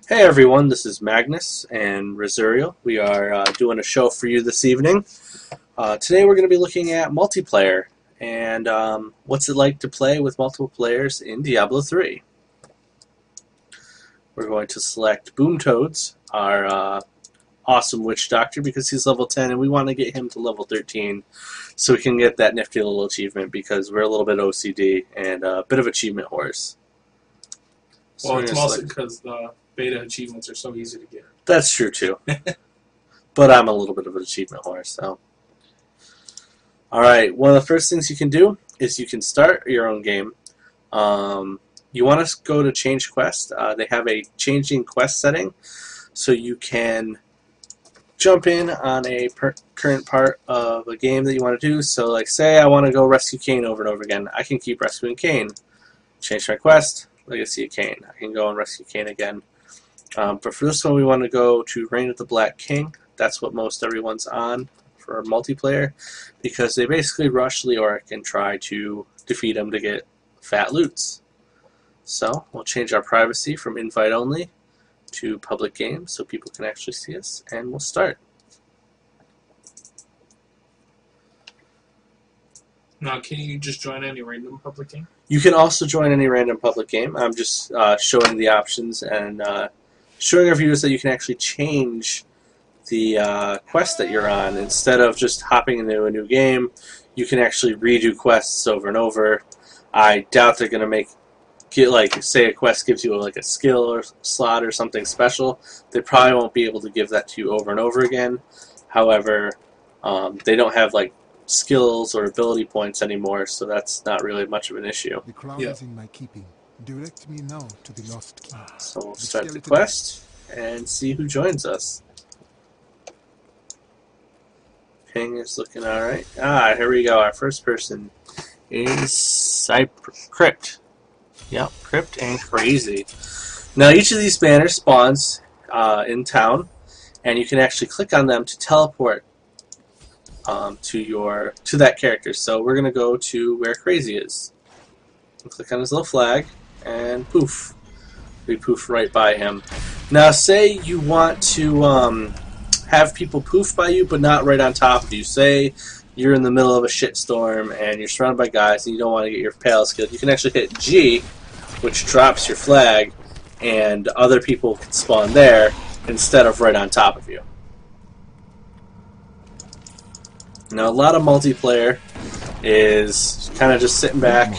Hey everyone, this is Magnus and Rosario. We are doing a show for you this evening. Today we're going to be looking at multiplayer and what's it like to play with multiple players in Diablo 3. We're going to select Boomtoads, our awesome witch doctor, because he's level 10 and we want to get him to level 13 so we can get that nifty little achievement because we're a little bit OCD and a bit of achievement whores. So Well, it's mostly because the beta achievements are so easy to get. That's true too. But I'm a little bit of an achievement whore, so. Alright, one of the first things you can do is you can start your own game. You want to go to change quest. They have a changing quest setting, so you can jump in on a current part of a game that you want to do. So, like, say I want to go rescue Cain over and over again. I can keep rescuing Cain. Change my quest. Legacy of Cain. I can go and rescue Cain again. But for this one, we want to go to Reign of the Black King. That's what most everyone's on for multiplayer, because they basically rush Leoric and try to defeat him to get fat loots. So we'll change our privacy from invite only to public game so people can actually see us, and we'll start. Now, can you just join any random public game? You can also join any random public game. I'm just showing the options and showing our viewers that you can actually change the quest that you're on. Instead of just hopping into a new game, you can actually redo quests over and over. I doubt they're going to like, say a quest gives you like a skill or slot or something special. They probably won't be able to give that to you over and over again. However, they don't have like skills or ability points anymore, so that's not really much of an issue. The crown is in my keeping. Direct me now to the lost king. So we'll start the quest and see who joins us. Ping is looking alright. Here we go. Our first person is Crypt. Yep, Crypt and Crazy. Now each of these banners spawns in town, and you can actually click on them to teleport to that character. So we're gonna go to where Crazy is. And click on his little flag, and poof, we poof right by him. Now, say you want to have people poof by you, but not right on top of you. Say you're in the middle of a shitstorm and you're surrounded by guys, and you don't want to get your pals killed. You can actually hit G, which drops your flag, and other people can spawn there instead of right on top of you. Now, a lot of multiplayer is kind of just sitting back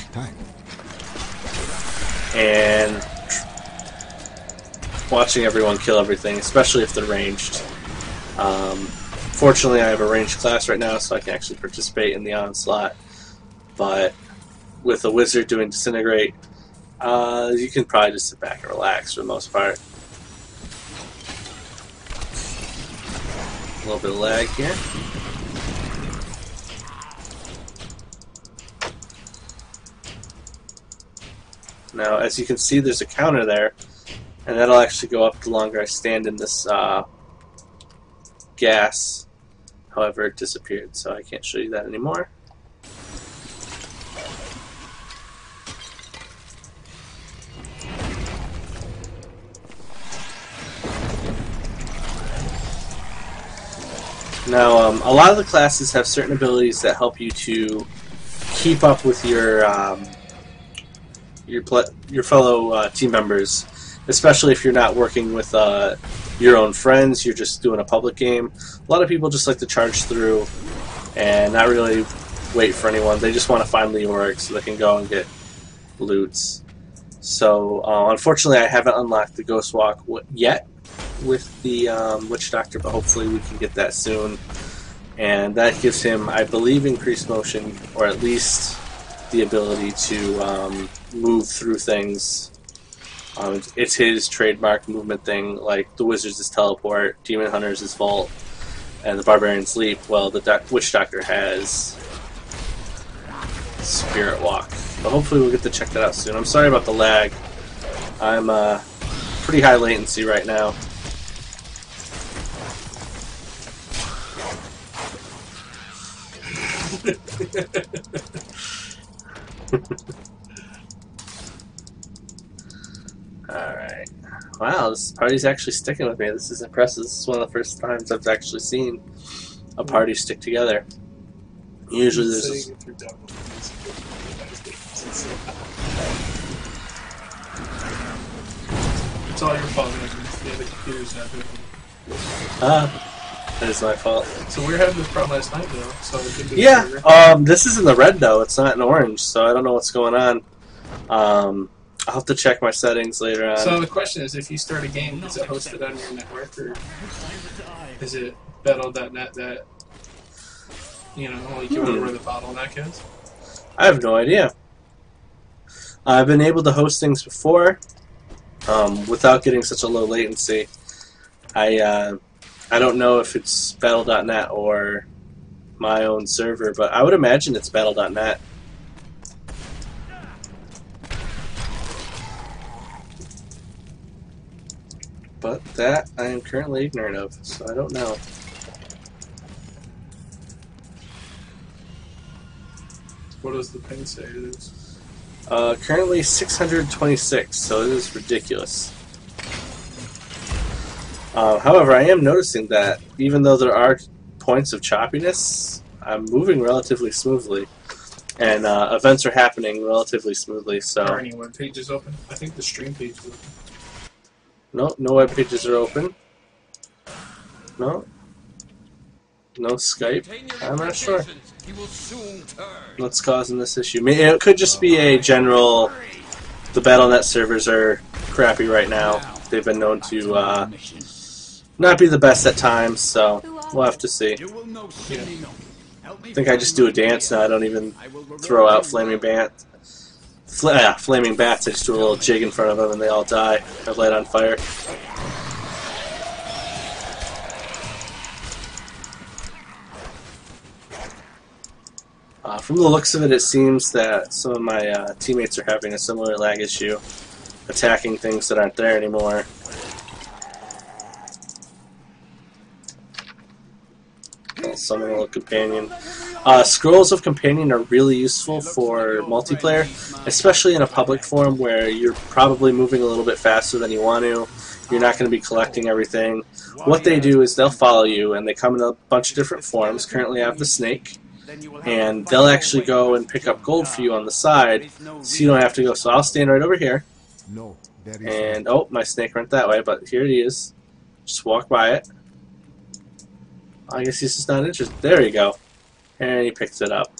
and watching everyone kill everything, especially if they're ranged. Fortunately, I have a ranged class right now, so I can actually participate in the onslaught. But with a wizard doing disintegrate, you can probably just sit back and relax for the most part. A little bit of lag here. Now, as you can see, there's a counter there, and that'll actually go up the longer I stand in this gas. However, it disappeared, so I can't show you that anymore. Now, a lot of the classes have certain abilities that help you to keep up with your fellow team members, especially if you're not working with your own friends, you're just doing a public game. A lot of people just like to charge through and not really wait for anyone. They just want to find Leoric so they can go and get loots. So, unfortunately, I haven't unlocked the Ghost Walk yet with the Witch Doctor, but hopefully we can get that soon. And that gives him, I believe, increased motion, or at least the ability to move through things. It's his trademark movement thing, like the Wizard's is teleport, Demon Hunter's is vault, and the Barbarian's leap. Well, the Witch Doctor has Spirit Walk. But hopefully we'll get to check that out soon. I'm sorry about the lag. I'm pretty high latency right now. Alright. Wow, this party's actually sticking with me. This is impressive. This is one of the first times I've actually seen a party stick together. Usually there's this... It's all your fault, man. Yeah, the computer's not doing that is my fault. So we were having this problem last night, though. So it could be This is in the red, though. It's not in orange, so I don't know what's going on. I'll have to check my settings later on. So the question is, if you start a game, is it hosted on your network, or is it battle.net that, like you wonder where the bottleneck is? I have no idea. I've been able to host things before without getting such a low latency. I don't know if it's battle.net or my own server, but I would imagine it's battle.net. But that I am currently ignorant of, so I don't know. What does the ping say it is? Currently 626, so it is ridiculous. However, I am noticing that even though there are points of choppiness, I'm moving relatively smoothly, and events are happening relatively smoothly. So, Are any web pages open? I think the stream page is open. No web pages are open. No Skype. I'm not sure what's causing this issue. It could just be a general. The BattleNet servers are crappy right now. They've been known to not be the best at times, so we'll have to see. I think I just do a dance now. I don't even throw out flaming bats. Flaming bats. I just do a little jig in front of them and they all die. I light on fire. From the looks of it, it seems that some of my teammates are having a similar lag issue, attacking things that aren't there anymore. Summon a little companion. Scrolls of companion are really useful for multiplayer, especially in a public forum where you're probably moving a little bit faster than you want to. You're not going to be collecting everything. What they do is they'll follow you, and they come in a bunch of different forms. Currently I have the snake, and they'll actually go and pick up gold for you on the side, so you don't have to go. So I'll stand right over here, and oh, my snake went that way, but here he is. Just walk by it. I guess he's just not interested. There you go. And he picks it up.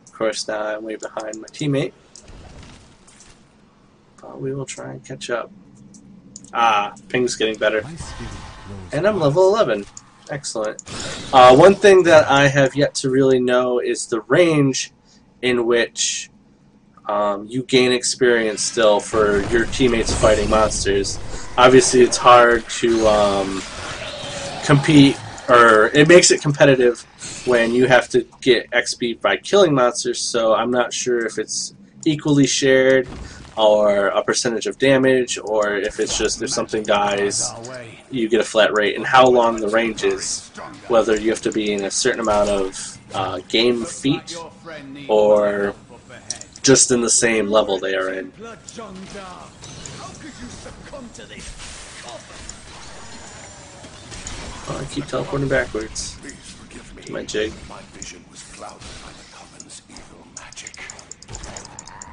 Of course, now I'm way behind my teammate. But we will try and catch up. Ping's getting better. And I'm level 11. Excellent. One thing that I have yet to really know is the range in which you gain experience still for your teammates fighting monsters. Obviously, it's hard to compete, or it makes it competitive when you have to get XP by killing monsters, so I'm not sure if it's equally shared or a percentage of damage, or if it's just if something dies you get a flat rate, and how long the range is, whether you have to be in a certain amount of game feet or just in the same level they are in. Oh, I keep teleporting backwards. My jig. My vision was clouded by the Coven's evil magic.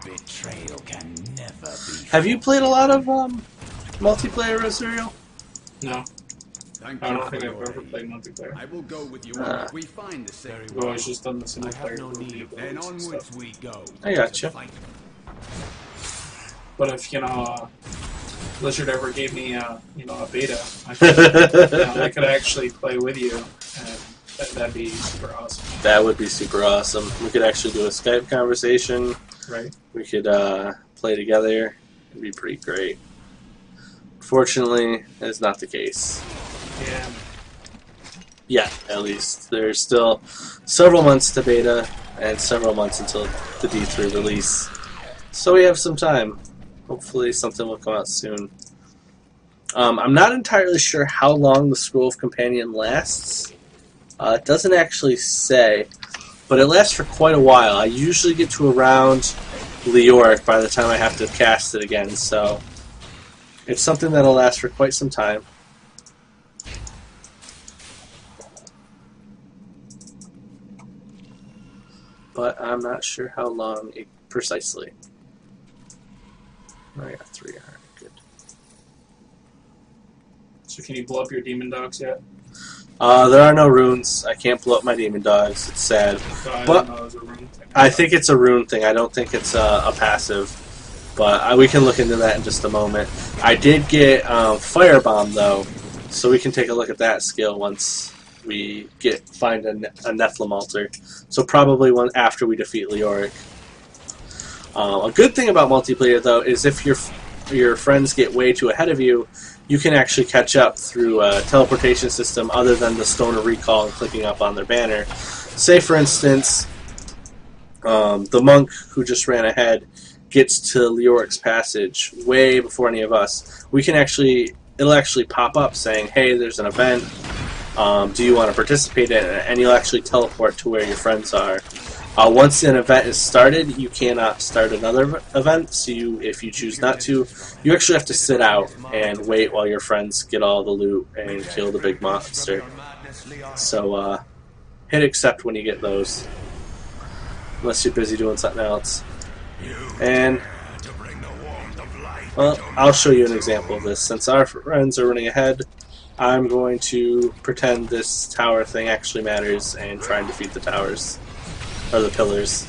Betrayal can never be. Have you played a lot of multiplayer, Rosario? No. I don't think I've ever played multiplayer. I will go with you. We find the very I've always just done the single I player. have no need. Then onwards we go. I gotcha. But if Blizzard ever gave me a beta, I could actually play with you, and that'd be super awesome. That would be super awesome. We could actually do a Skype conversation. Right. We could play together. It'd be pretty great. Fortunately, that's not the case. Yeah. Yeah, at least. There's still several months to beta and several months until the D3 release. So we have some time. Hopefully something will come out soon. I'm not entirely sure how long the Scroll of Companion lasts. It doesn't actually say, but it lasts for quite a while. I usually get to around Leoric by the time I have to cast it again, so It's something that'll last for quite some time. But I'm not sure how long precisely. I got 3. Alright, good. So can you blow up your demon dogs yet? There are no runes. I can't blow up my demon dogs. It's sad. So I But didn't know it was a rune thing. I think it's a rune thing. I don't think it's a passive. But we can look into that in just a moment. I did get Firebomb, though, so we can take a look at that skill once we find a Nephilim altar. So probably one after we defeat Leoric. A good thing about multiplayer, though, is if your friends get way too ahead of you, you can actually catch up through a teleportation system other than the Stone of Recall and clicking up on their banner. Say, for instance, the monk who just ran ahead gets to Leoric's passage way before any of us. It'll actually pop up saying, hey, there's an event. Do you want to participate in it? And you'll actually teleport to where your friends are. Once an event is started, you cannot start another event. So if you choose not to, you actually have to sit out and wait while your friends get all the loot and kill the big monster. So hit accept when you get those, unless you're busy doing something else. And well, I'll show you an example of this. Since our friends are running ahead, I'm going to pretend this tower thing actually matters and try and defeat the towers. Or the pillars.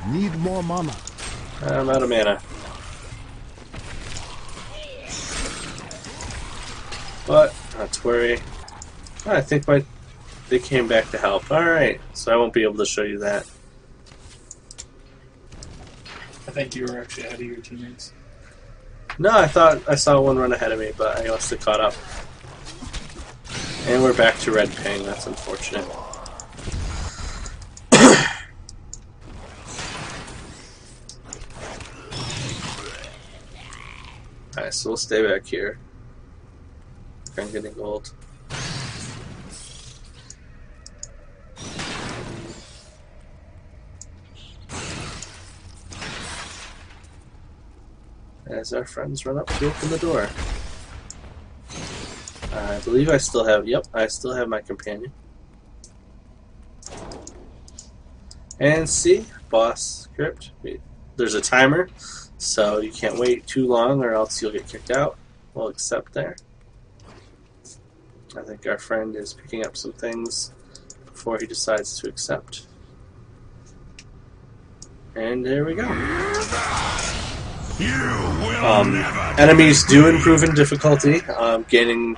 Need more mana. I'm out of mana. But, not to worry. I think they came back to help. Alright, so I won't be able to show you that. I think you were actually ahead of your teammates. No, I thought I saw one run ahead of me, but I must have caught up. And we're back to red ping. That's unfortunate. Alright, so we'll stay back here. I'm getting gold. As our friends run up to open the door. I believe I still have, yep, I still have my companion. And see, boss script. There's a timer, so you can't wait too long or else you'll get kicked out. We'll accept there. I think our friend is picking up some things before he decides to accept. And there we go. Enemies do improve in difficulty, gaining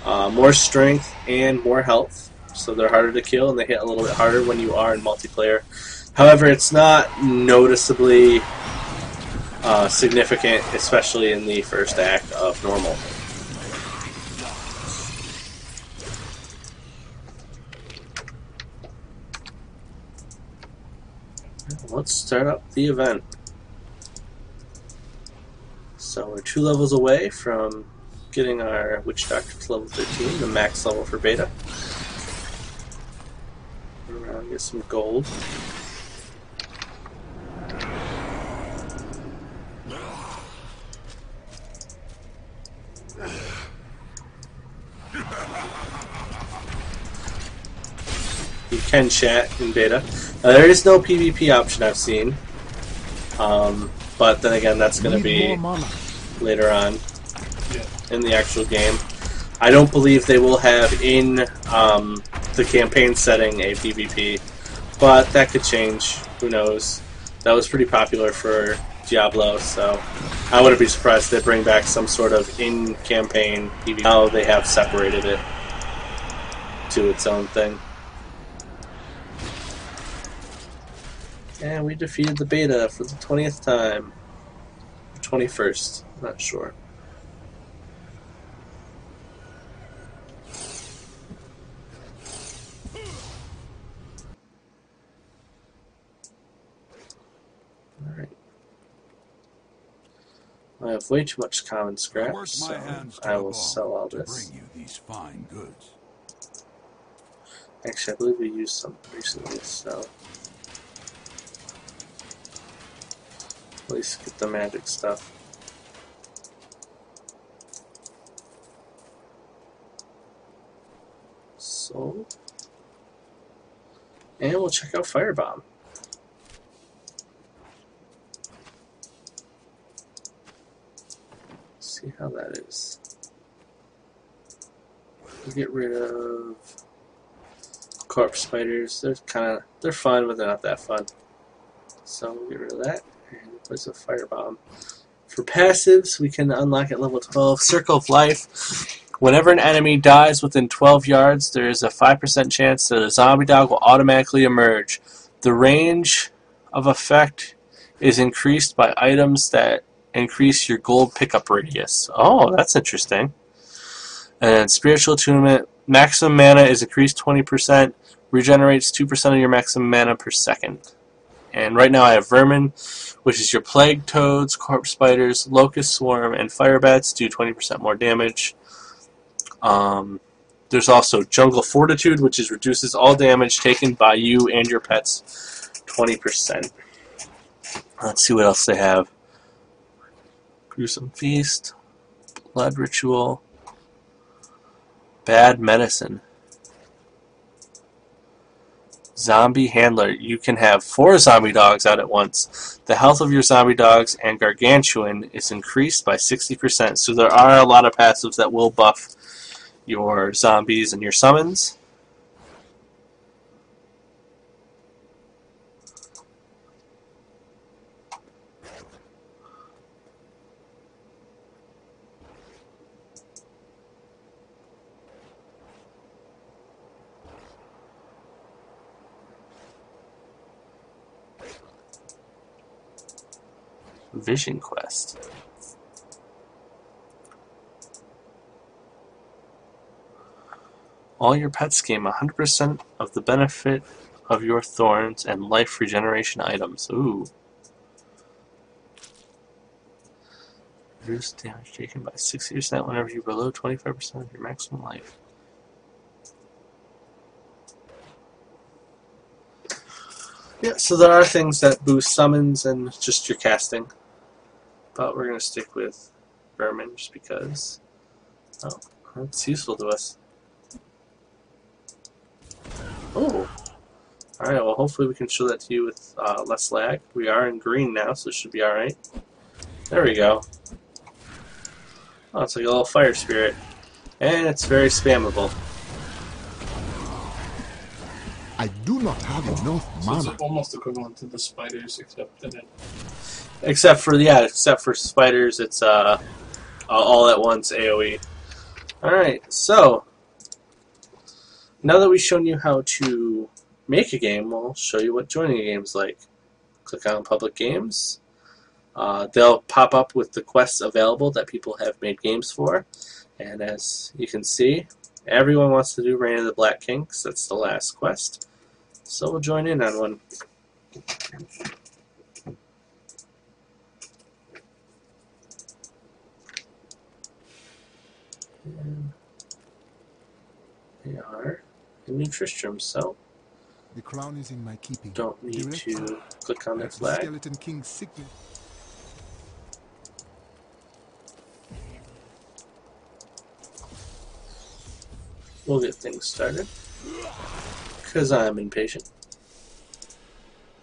more strength and more health, so they're harder to kill and they hit a little bit harder when you are in multiplayer. However, it's not noticeably significant, especially in the first act of normal. Let's start up the event. So we're 2 levels away from getting our Witch Doctor to level 13, the max level for beta. We're going to get some gold. You can chat in beta. There is no PvP option I've seen. But then again, that's going to be later on in the actual game. I don't believe they will have in the campaign setting a PvP, but that could change. Who knows? That was pretty popular for Diablo, so I wouldn't be surprised if they bring back some sort of in-campaign PvP. Now they have separated it to its own thing. And we defeated the beta for the 20th time. 21st, not sure. Alright. I have way too much common scrap, so I will sell all this. Bring you these fine goods. Actually, I believe we used some recently, so... At least get the magic stuff. So, and we'll check out Firebomb. See how that is. We'll get rid of corpse spiders. They're fun, but they're not that fun. So we'll get rid of that and replace with Firebomb. For passives, we can unlock at level 12 Circle of Life. Whenever an enemy dies within 12 yards, there is a 5% chance that a zombie dog will automatically emerge. The range of effect is increased by items that increase your gold pickup radius. Oh, that's interesting. And Spiritual Attunement, maximum mana is increased 20%, regenerates 2% of your maximum mana per second. And right now I have Vermin, which is your Plague Toads, Corpse Spiders, Locust Swarm, and Fire Bats do 20% more damage. There's also Jungle Fortitude, which reduces all damage taken by you and your pets 20%. Let's see what else they have. Gruesome Feast, Blood Ritual, Bad Medicine, Zombie Handler. You can have 4 zombie dogs out at once. The health of your zombie dogs and Gargantuan is increased by 60%, so there are a lot of passives that will buff your zombies and your summons. Vision Quest. All your pets gain 100% of the benefit of your thorns and life regeneration items. Ooh. Reduce damage taken by 60% whenever you're below 25% of your maximum life. Yeah, so there are things that boost summons and just your casting. But we're going to stick with Vermin just because it's useful to us. Oh! Alright, well hopefully we can show that to you with less lag. We are in green now, so it should be alright. There we go. Oh, it's like a little fire spirit. And it's very spammable. I do not have enough So it's mana. almost equivalent to the spiders, except that it. Except for spiders, it's all at once AoE. Alright, so now that we've shown you how to make a game, we'll show you what joining a game is like. Click on Public Games. They'll pop up with the quests available that people have made games for. And as you can see, everyone wants to do Reign of the Black King, because that's the last quest. So we'll join in on one. And they are in New Tristram, so The crown is in my keeping. don't need Direct to click on the the flag. Skeleton King's signet. We'll get things started, because I'm impatient.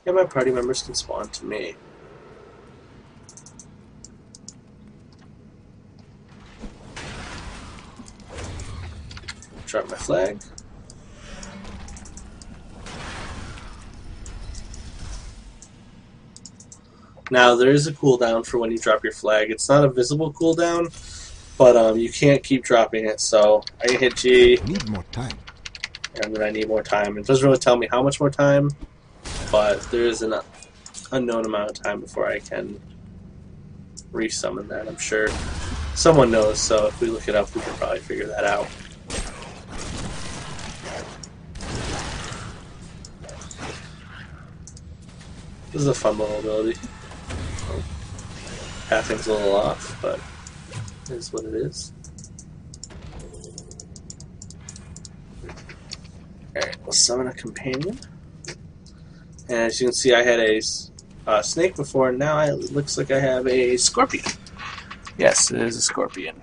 And my party members can spawn to me. Drop my flag. Now there is a cooldown for when you drop your flag. It's not a visible cooldown, but you can't keep dropping it. So I can hit G, Need more time. and then I need more time. It doesn't really tell me how much more time, but there is an unknown amount of time before I can resummon that. I'm sure someone knows, so if we look it up, we can probably figure that out. This is a fun little ability. Pathing's a little off, but it is what it is. Alright, we'll summon a companion. And as you can see, I had a snake before, and now it looks like I have a scorpion. Yes, it is a scorpion.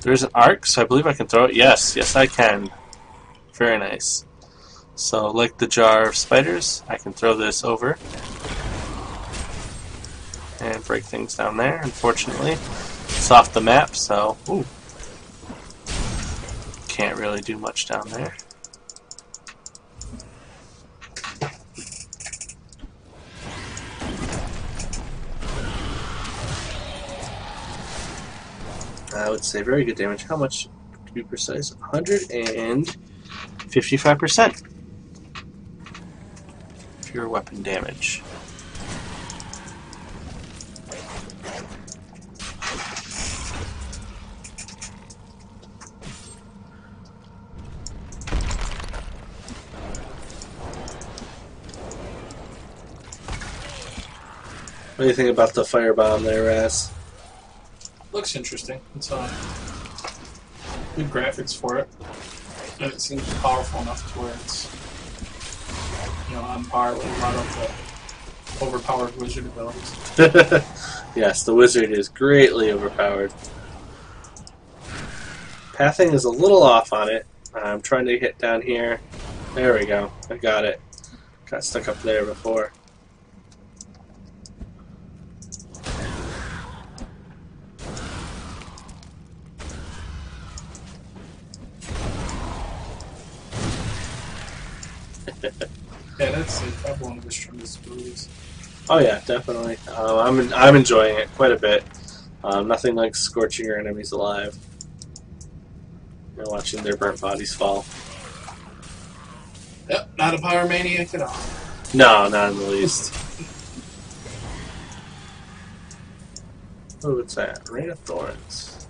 There's an arc, so I believe I can throw it. Yes, yes I can. Very nice. So, like the jar of spiders, I can throw this over and break things down there. Unfortunately, it's off the map, so ooh, can't really do much down there. I would say very good damage. How much, to be precise? 155%. Pure weapon damage. What do you think about the firebomb there, Raz? Looks interesting. It's good graphics for it, and it seems powerful enough to where it's on par with a lot of the overpowered wizard abilities. Yes, the wizard is greatly overpowered. Pathing is a little off on it. I'm trying to hit down here. There we go. I got it. Got stuck up there before. Yeah, that's probably one of the strongest abilities. Oh yeah, definitely. I'm enjoying it quite a bit. Nothing like scorching your enemies alive. And watching their burnt bodies fall. Yep, not a power maniac at all. No, not in the least. Oh, what's that? Rain of Thorns.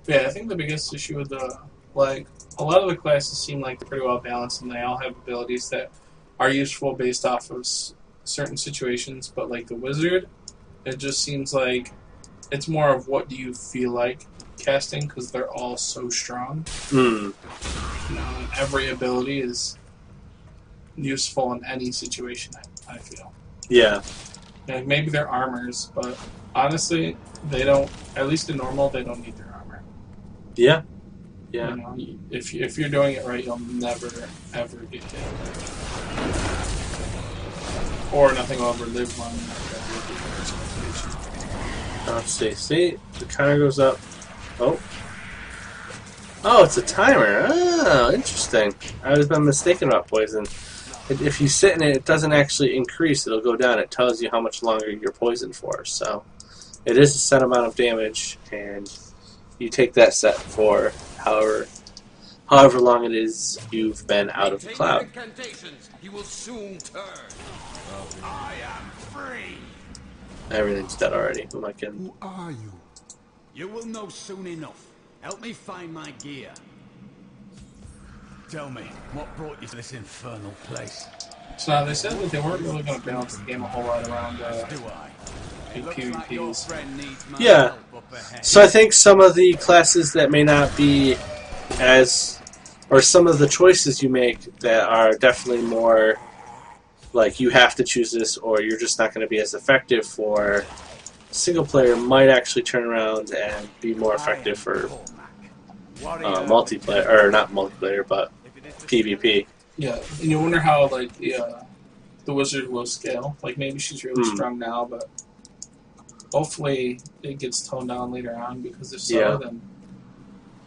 Yeah, I think the biggest issue with a lot of the classes seem like they're pretty well balanced, and they all have abilities that are useful based off of certain situations. But like the wizard, it just seems like it's more of what do you feel like casting, because they're all so strong. Hmm. And every ability is useful in any situation. I feel. Yeah. And maybe they're armors, but honestly, they don't. At least in normal, they don't need their armor. Yeah. Yeah. If you're doing it right, you'll never ever get hit, or nothing will ever live long enough. Let's see. See, the counter goes up. Oh. Oh, it's a timer. Oh, interesting. I was mistaken about poison. If you sit in it, it doesn't actually increase. It'll go down. It tells you how much longer you're poisoned for. So it is a set amount of damage, and you take that set for however long it is you've been out of the cloud. You will soon turn. I am free. Everything's dead already. Who am I kidding? Who are you? You will know soon enough. Help me find my gear. Tell me, what brought you to this infernal place? So now they said that they weren't really going to balance the game a whole lot around Do I? big Looks like your PvPs. friend needs my Yeah. help up ahead. So I think some of the classes that may not be or some of the choices you make that are definitely more like you have to choose this or you're just not going to be as effective for single player might actually turn around and be more effective for multiplayer, or not multiplayer, but PvP. Yeah, and you wonder how like the wizard will scale. Like maybe she's really strong now, but hopefully it gets toned down later on. Because if so, then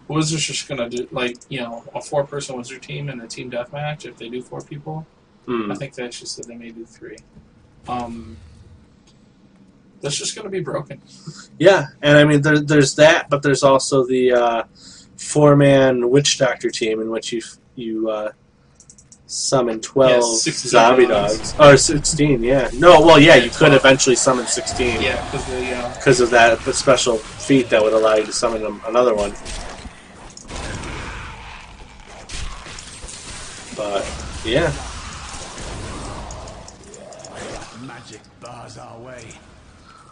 wizard's just gonna do like a 4-person wizard team and a team deathmatch. If they do 4 people, I think they actually said they may do 3. That's just gonna be broken. Yeah, and I mean there's that, but there's also the 4-man witch doctor team in which you summon 12 zombie dogs. Or 16, yeah. No, well, yeah, you could eventually summon 16. Yeah, because of that the special feat that would allow you to summon another one. But, yeah. Magic bars our way.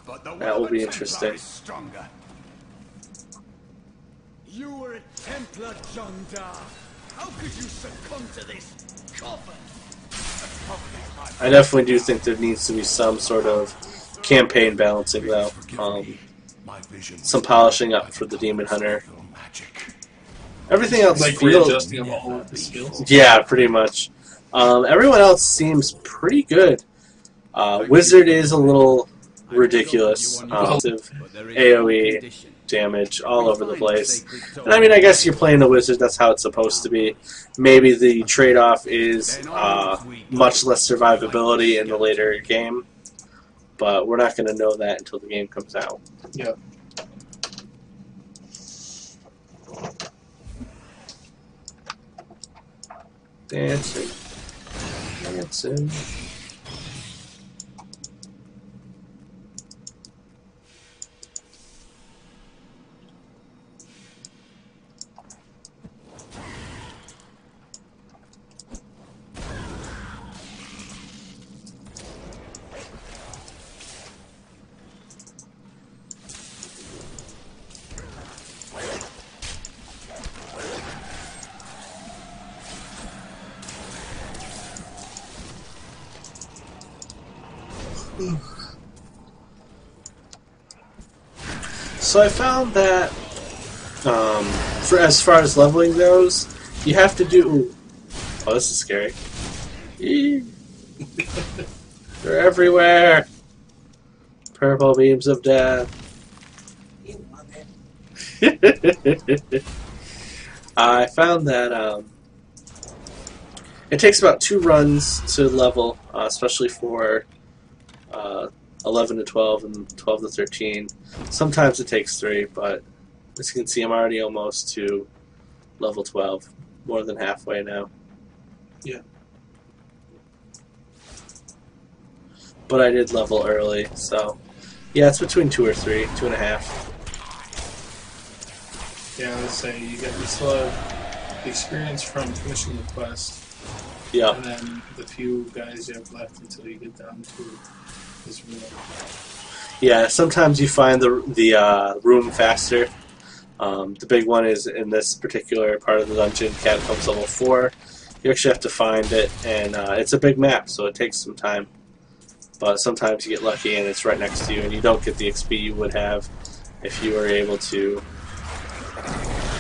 But the That will be Templar interesting. is stronger. You were a Templar, John Dar. How could you succumb to this coffin? I definitely do think there needs to be some sort of campaign balancing, though. Some polishing up for the Demon Hunter. Everything else Like feels... readjusting of all of the skills. Yeah, pretty much. Everyone else seems pretty good. Wizard is a little ridiculous. AoE damage all over the place. And I mean, I guess you're playing the Wizard, that's how it's supposed to be. Maybe the trade-off is much less survivability in the later game. But we're not going to know that until the game comes out. Yep. Dancing. Dancing. So I found that for as far as leveling goes, you have to do... Oh, this is scary. They're everywhere. Purple beams of death. I found that it takes about 2 runs to level, especially for 11 to 12 and 12 to 13. Sometimes it takes 3, but as you can see, I'm already almost to level 12. More than halfway now. Yeah. But I did level early, so yeah, it's between 2 or 3, 2.5. Yeah, let's say you still have the experience from finishing the quest. Yeah. And then the few guys you have left until you get down to this room. Yeah, sometimes you find the room faster. The big one is in this particular part of the dungeon, Catacombs level 4. You actually have to find it, and it's a big map, so it takes some time. But sometimes you get lucky and it's right next to you, and you don't get the XP you would have if you were able to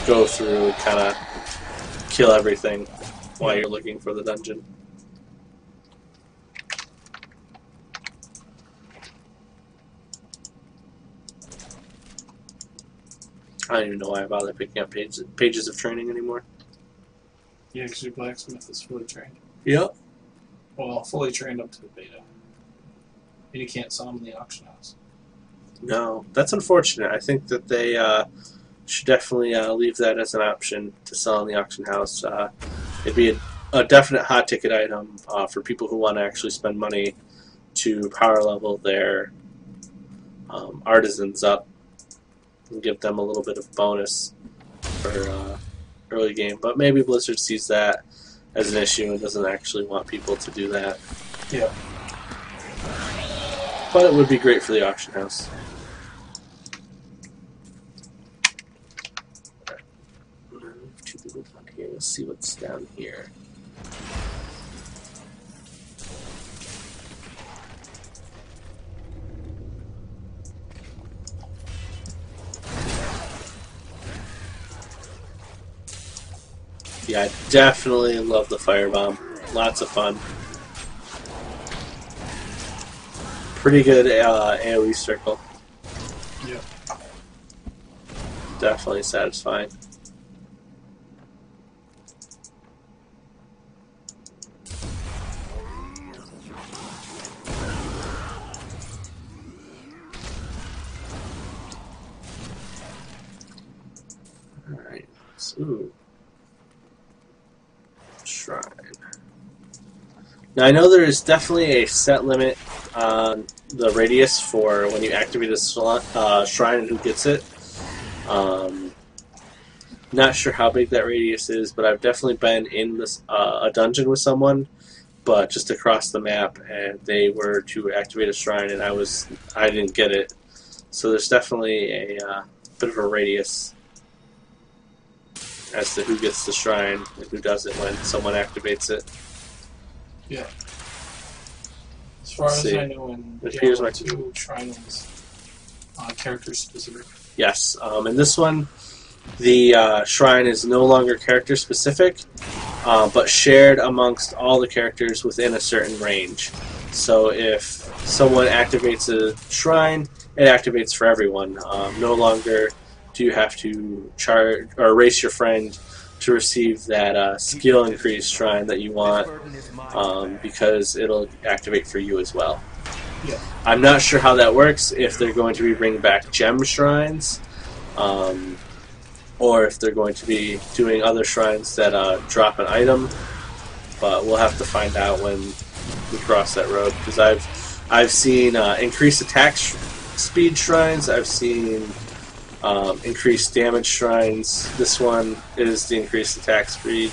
go through and kind of kill everything while you're looking for the dungeon. I don't even know why I bother picking up pages of training anymore. Yeah, because your blacksmith is fully trained. Yep. Well, fully trained up to the beta. And you can't sell them in the auction house. No, that's unfortunate. I think that they should definitely leave that as an option to sell in the auction house. It'd be a definite hot ticket item for people who want to actually spend money to power level their artisans up and give them a little bit of bonus for early game. But maybe Blizzard sees that as an issue and doesn't actually want people to do that. Yeah. But it would be great for the auction house. Two people down here. Let's see what's down here. Yeah, I definitely love the firebomb. Lots of fun. Pretty good AoE circle. Yeah. Definitely satisfying. Alright. Ooh. Shrine. Now I know there is definitely a set limit on the radius for when you activate a shrine and who gets it. Not sure how big that radius is, but I've definitely been in this a dungeon with someone, but just across the map, and they were to activate a shrine, and I didn't get it. So there's definitely a bit of a radius. as to who gets the shrine and who doesn't when someone activates it. Yeah. As far as I know, in Diablo 2, shrine was character specific. Yes. In this one, the shrine is no longer character specific, but shared amongst all the characters within a certain range. So if someone activates a shrine, it activates for everyone. No longer do you have to charge or race your friend to receive that skill increase shrine that you want, because it'll activate for you as well. Yeah. I'm not sure how that works, if they're going to be bringing back gem shrines, or if they're going to be doing other shrines that drop an item, but we'll have to find out when we cross that road, because I've seen increased attack speed shrines, I've seen increased damage shrines. This one is the increased attack speed,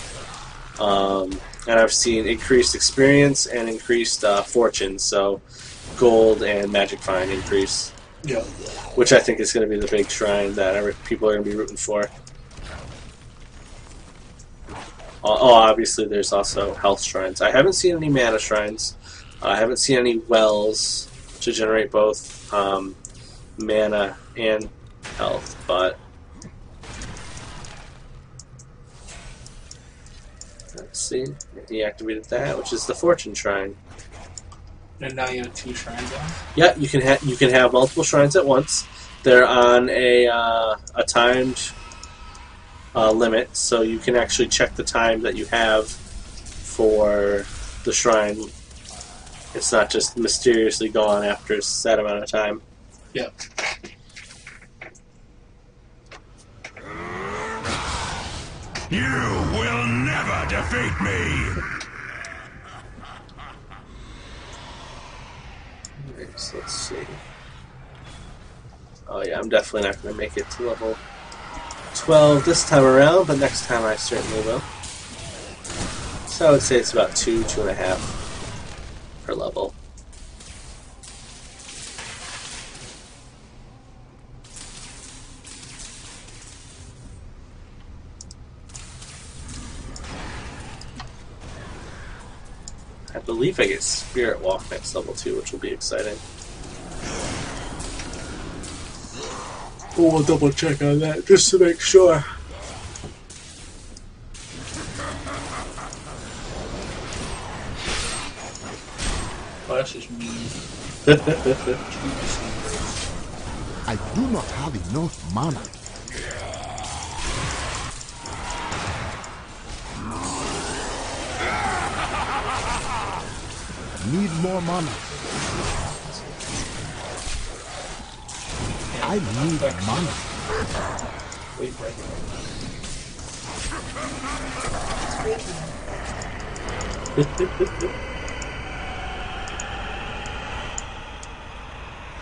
and I've seen increased experience and increased fortune, so gold and magic find increase. Yeah. Which I think is going to be the big shrine that people are going to be rooting for. Oh, obviously there's also health shrines. I haven't seen any mana shrines. I haven't seen any wells to generate both mana and health, but let's see. He activated that, which is the fortune shrine. And now you have 2 shrines on? Yeah, you can have multiple shrines at once. They're on a timed limit, so you can actually check the time that you have for the shrine. It's not just mysteriously gone after a set amount of time. Yeah. You will never defeat me! So let's see. Oh yeah, I'm definitely not going to make it to level 12 this time around, but next time I certainly will. So I would say it's about 2.5 per level. I believe I get Spirit Walk next level 2, which will be exciting. We'll double check on that just to make sure. Oh, that's just mean. I do not have enough mana. Need more mana. I need mana. Wait, right.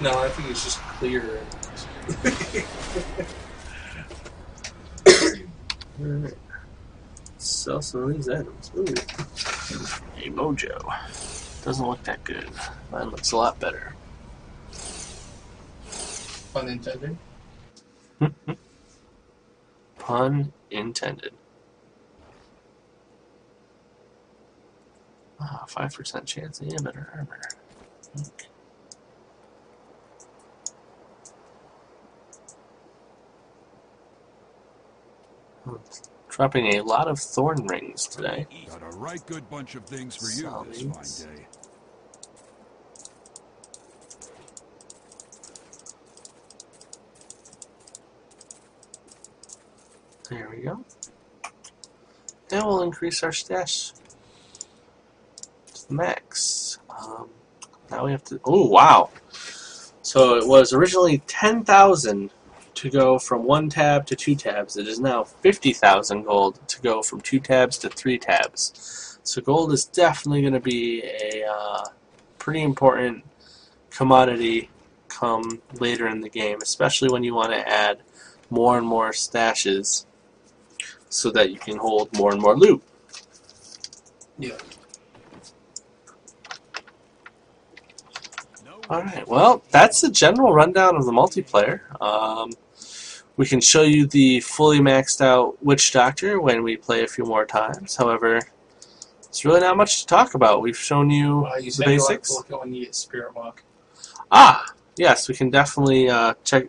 No, I think it's just clear. Alright. Sell some of these items. Ooh. A mojo. Doesn't look that good. Mine looks a lot better. Pun intended. Pun intended. 5% chance of better armor. Okay. Dropping a lot of thorn rings today. Got a right good bunch of things for you this fine day. There we go. And we'll increase our stash to the max. Now we have to... Oh, wow. So it was originally 10,000 to go from 1 tab to 2 tabs. It is now 50,000 gold to go from 2 tabs to 3 tabs. So gold is definitely going to be a pretty important commodity come later in the game, especially when you want to add more and more stashes so that you can hold more and more loot. Yeah. Alright, well, that's the general rundown of the multiplayer. We can show you the fully maxed out Witch Doctor when we play a few more times. However, it's really not much to talk about. We've shown you You the said basics. You like to look at when you get Spirit Walk. Ah, yes, we can definitely check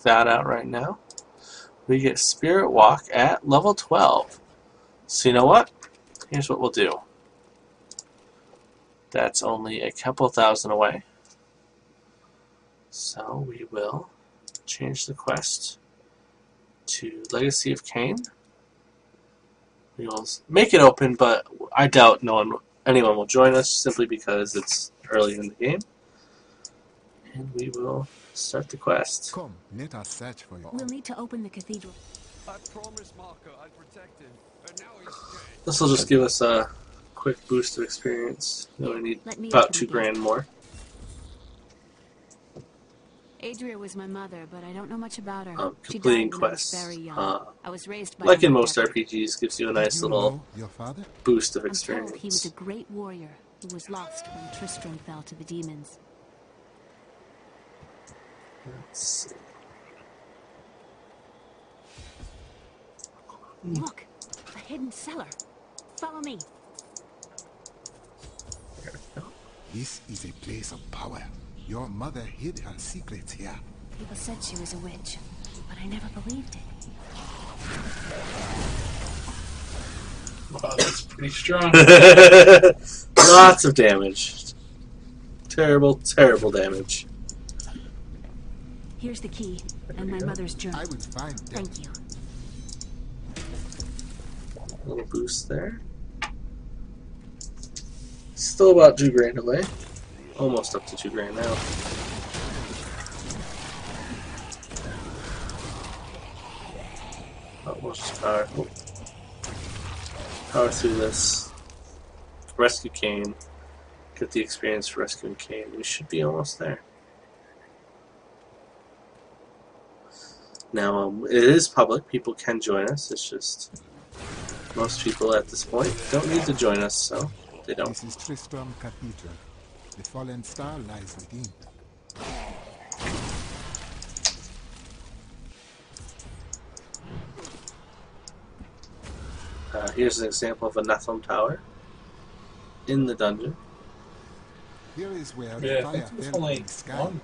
that out right now. We get Spirit Walk at level 12. So you know what? Here's what we'll do. That's only a couple thousand away. So we will change the quest to Legacy of Kain. We will make it open, but I doubt anyone will join us simply because it's early in the game. And we will start the quest. Come, let us search for your We'll need to open the cathedral. I promised Marco I'd protect him, and now he's dead. This will just give us a quick boost of experience. We only need Let me about open the 2 grand more. Adria was my mother, but I don't know much about her. She Completing died when I was quests, very young. I was raised by like her in most mother. RPGs, gives you a Did nice you little know your father? boost of I'm told he was a experience. great warrior who was lost when Tristram fell to the demons. Let's see. Look, a hidden cellar. Follow me. This is a place of power. Your mother hid her secrets here. People said she was a witch, but I never believed it. Wow, that's pretty strong. Lots of damage. Terrible, terrible damage. Here's the key, There and we my go. mother's journal. I will find them. Thank you. A little boost there. Still about 2 grand away. Almost up to 2 grand now. Oh, we'll just power through this. Rescue Kain. Get the experience for rescuing Kain. We should be almost there. Now, it is public. People can join us. It's just most people at this point don't need to join us, so they don't. This is Tristram Cathedral. The fallen star lies within. Here's an example of a Nephilim tower in the dungeon. Here is where Yeah, I fire think there's fell only from the sky. one.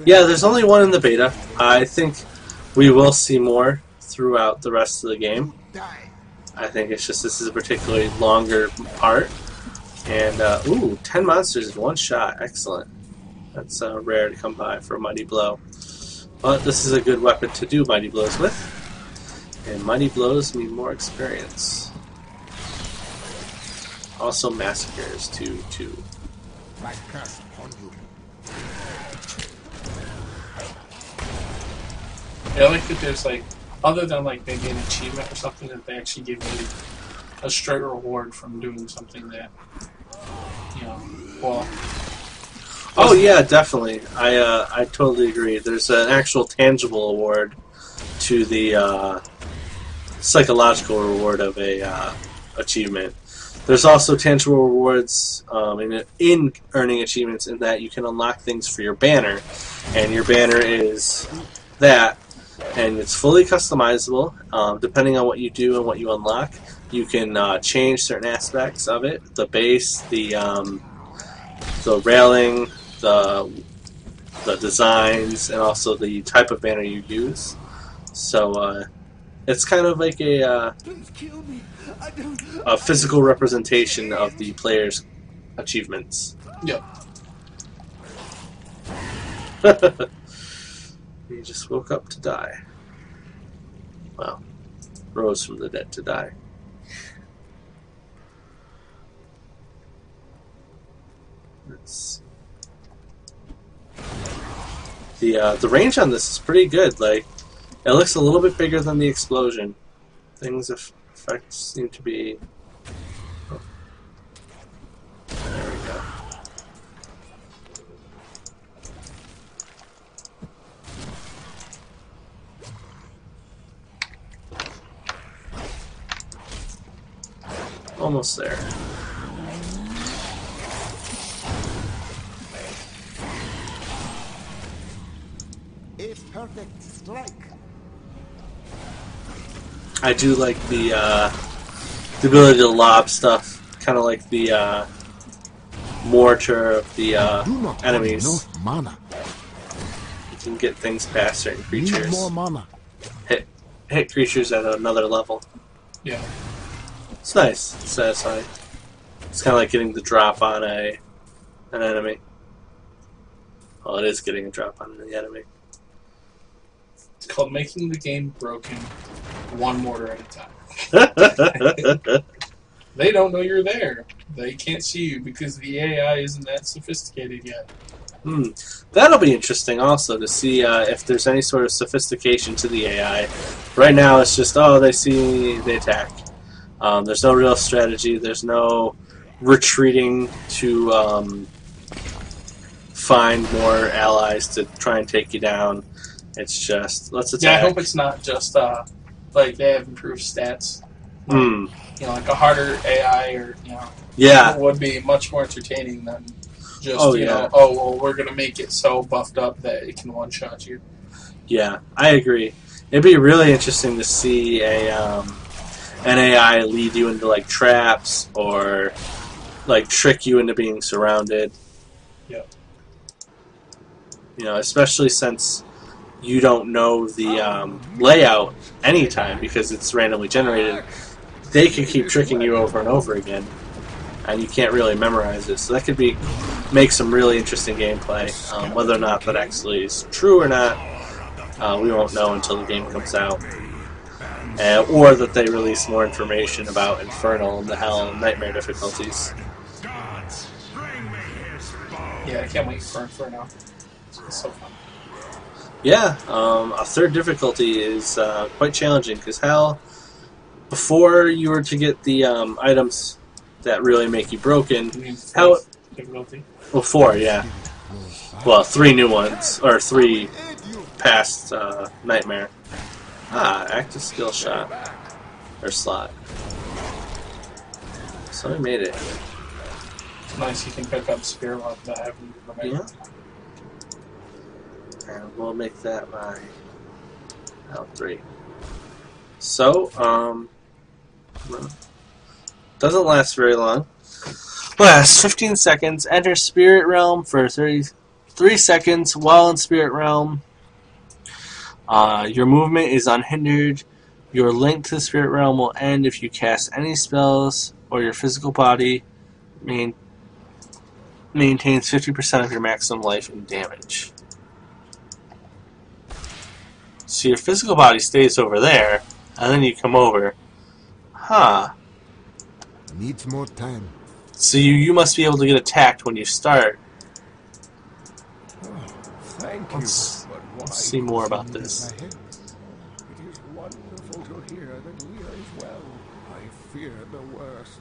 Yeah, there's only one in the beta. I think we will see more throughout the rest of the game. Die. I think it's just this is a particularly longer part. And, ooh, 10 monsters in one shot. Excellent. That's rare to come by for a Mighty Blow. But this is a good weapon to do Mighty Blows with. And Mighty Blows mean more experience. Also massacres too. My curse upon you. Yeah, I like that there's like, other than like maybe an achievement or something, that they actually give you a straight reward from doing something that, you know, well. Oh yeah, definitely. I totally agree. There's an actual tangible award to the psychological reward of a achievement. There's also tangible rewards in earning achievements in that you can unlock things for your banner, and your banner is that, and it's fully customizable depending on what you do and what you unlock. You can change certain aspects of it: the base, the railing, the designs, and also the type of banner you use. So it's kind of like a physical representation of the player's achievements. Yep. He just woke up to die. Well, rose from the dead to die. Let's see. The range on this is pretty good. Like, it looks a little bit bigger than the explosion. Effects seem to be. Oh. There we go. Almost there. A perfect strike. I do like the ability to lob stuff, kind of like the mortar of the Do not have enemies. enough mana. You can get things past certain Need creatures. more mana. Hit creatures at another level. Yeah. It's nice. It's satisfying. It's kind of like getting the drop on an enemy. Well, it is getting a drop on the enemy. It's called making the game broken, one mortar at a time. They don't know you're there. They can't see you because the AI isn't that sophisticated yet. That'll be interesting also to see if there's any sort of sophistication to the AI. Right now it's just, oh, they see me, they attack. There's no real strategy. There's no retreating to find more allies to try and take you down. It's just, let's attack. Yeah, I hope it's not just like they have improved stats. Like, you know, like a harder AI or, you know, it would be much more entertaining than just, you know, oh, well, we're going to make it so buffed up that it can one-shot you. Yeah, I agree. It'd be really interesting to see an AI lead you into, like, traps or, like, trick you into being surrounded. Yep. You know, especially since you don't know the layout anytime because it's randomly generated. They can keep tricking you over and over again, and you can't really memorize it. So that could make some really interesting gameplay. Whether or not that actually is true or not, we won't know until the game comes out. Or that they release more information about Infernal and the Hell and Nightmare difficulties. Yeah, I can't wait for Inferno. It's so fun. Yeah, a third difficulty is quite challenging because Hell, before you were to get the items that really make you broken, Hell, difficulty? well, 4, yeah. Well, 3 new ones, or 3 past Nightmare. Active skill shot. Or slot. So we made it. Nice, you can pick up Spear Lock that I haven't remembered. Yeah. And we'll make that my L3. So, doesn't last very long. Lasts 15 seconds. Enter Spirit Realm for 33 seconds. While in Spirit Realm, your movement is unhindered. Your link to the Spirit Realm will end if you cast any spells or your physical body maintains 50% of your maximum life and damage. So your physical body stays over there, and then you come over. Needs more time. So you must be able to get attacked when you start. Thank you. Let's see more about this. It is wonderful to hear that we are as well. I fear the worst.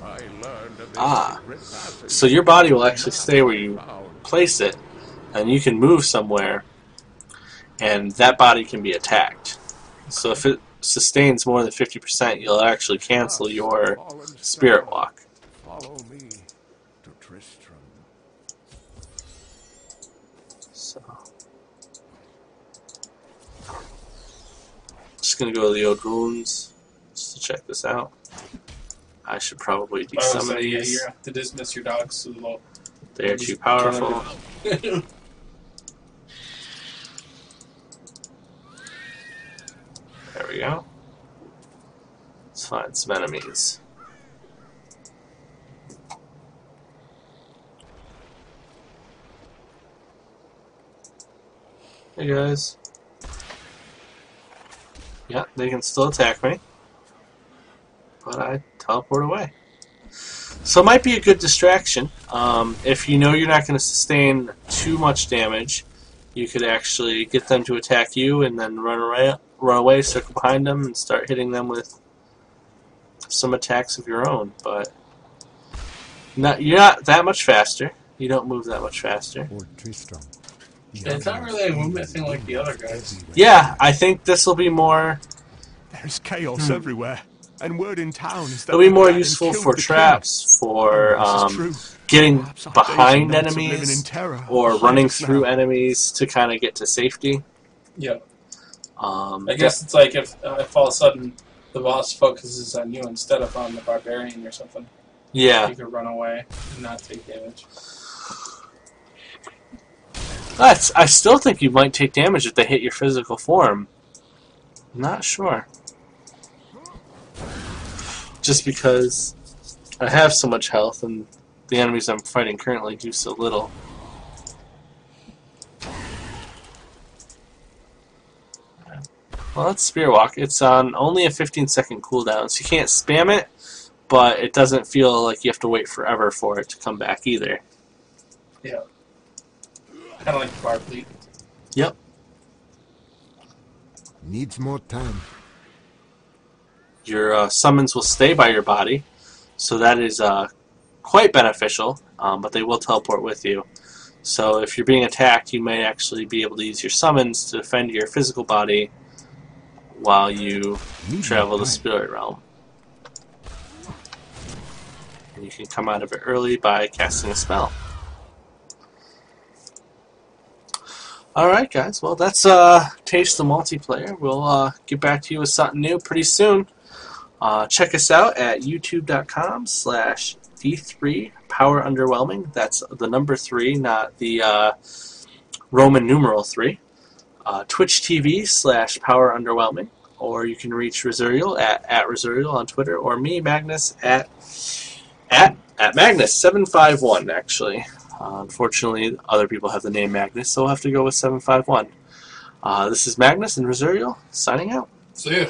I learned of this secret passage. So your body will actually stay where you place it, and you can move somewhere, and that body can be attacked. So if it sustains more than 50%, you'll actually cancel your Spirit Walk. Follow me to Tristram. So, just gonna go to the old runes just to check this out. I should probably do some of these. Yeah, you have to dismiss your dogs so low. They're too powerful. There we go. Let's find some enemies. Hey guys. Yeah, they can still attack me. But I teleport away. So it might be a good distraction. If you know you're not going to sustain too much damage, you could actually get them to attack you and then run away, circle behind them, and start hitting them with some attacks of your own. But you're not that much faster. You don't move that much faster. It's not really a movement thing like the other guys. Yeah, I think this will be more... There's chaos everywhere. And word in town is that it'll be more useful for traps, for getting behind enemies, or running through enemies to kind of get to safety. Yeah. I guess it's like if all of a sudden the boss focuses on you instead of on the barbarian or something. Yeah. You could run away and not take damage. I still think you might take damage if they hit your physical form. I'm not sure. Just because I have so much health and the enemies I'm fighting currently do so little. Well, that's Spear Walk. It's on only a 15-second cooldown, so you can't spam it, but it doesn't feel like you have to wait forever for it to come back either. Yeah. Kind of like Bar Fleet. Yep. Needs more time. Your summons will stay by your body, so that is quite beneficial, but they will teleport with you. So if you're being attacked, you may actually be able to use your summons to defend your physical body while you travel the spirit realm. And you can come out of it early by casting a spell. Alright guys, well that's Taste the Multiplayer. We'll get back to you with something new pretty soon. Check us out at youtube.com/D3 Power Underwhelming. That's the number 3, not the Roman numeral 3. Twitch TV/Power Underwhelming. Or you can reach Resurial at Resurial on Twitter, or me, Magnus, at Magnus751 actually. Unfortunately, other people have the name Magnus, so we'll have to go with 751. This is Magnus and Resurial signing out. See ya.